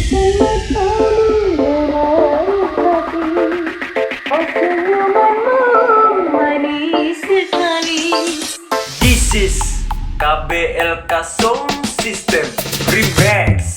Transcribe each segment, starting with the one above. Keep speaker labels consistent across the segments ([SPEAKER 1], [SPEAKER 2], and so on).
[SPEAKER 1] This is KBLK Sound System Remix.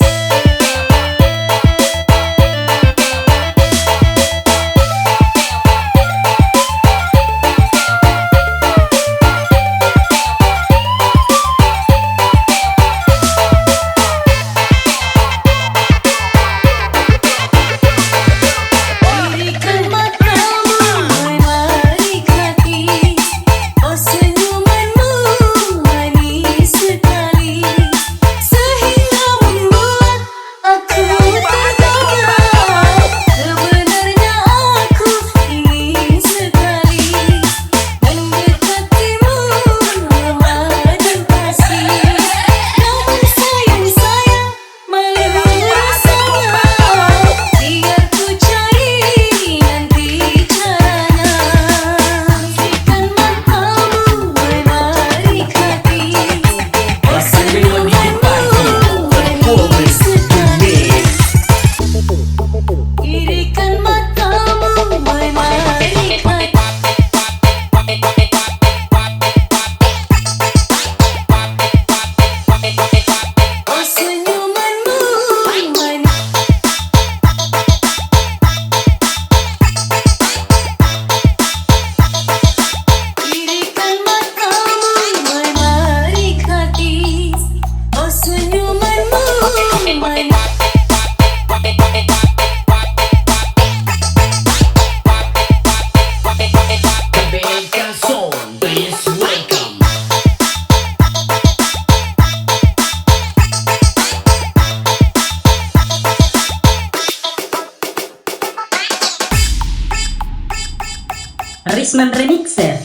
[SPEAKER 2] Risman Remixer.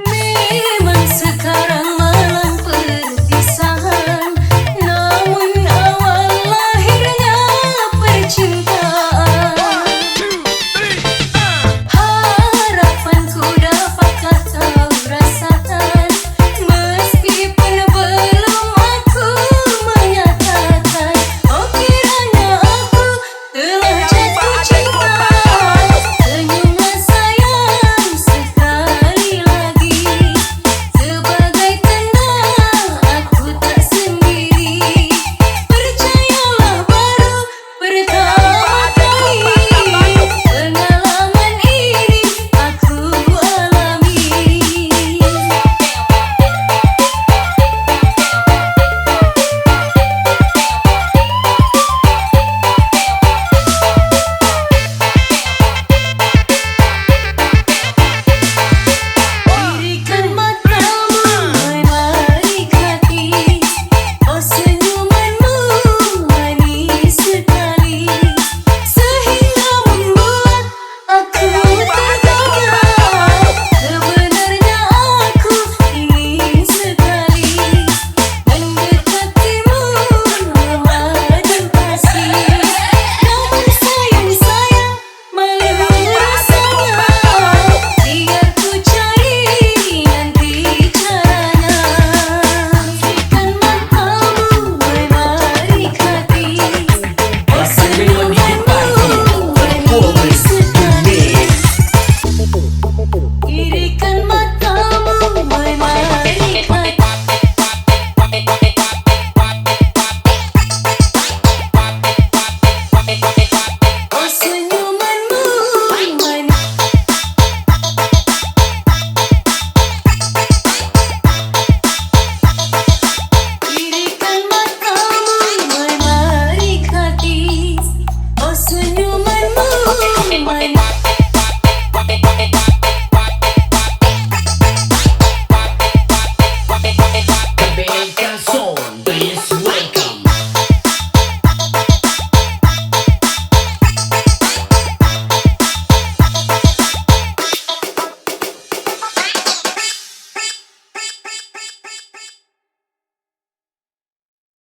[SPEAKER 3] Memang sekarang malam perpisahan, namun awal lahirnya percintaan. Harapanku dapat kau rasakan, meskipun belum aku menyatakan. Oh kiranya aku telah jatuh cinta. Senyumlah sayang sekali lagi, sebagai tanda aku tak sendiri. Percayalah baru pertama kali pengalaman ini aku alami. Dirikan matamu menarik hati, oh senyumanmu manis sekali, sehingga membuat aku tergoda. Sebenarnya aku ingin sekali mendekatimu memadu kasih, namun sayang malu rasanya. Biar ku cari nanti caranya. Berikan matamu menarik hati, oh senyumanmu manis sekali. Dirikan matamu menarik hati. Oh senyumanmu manis. Dirikan matamu menarik hati, oh senyumanmu manis.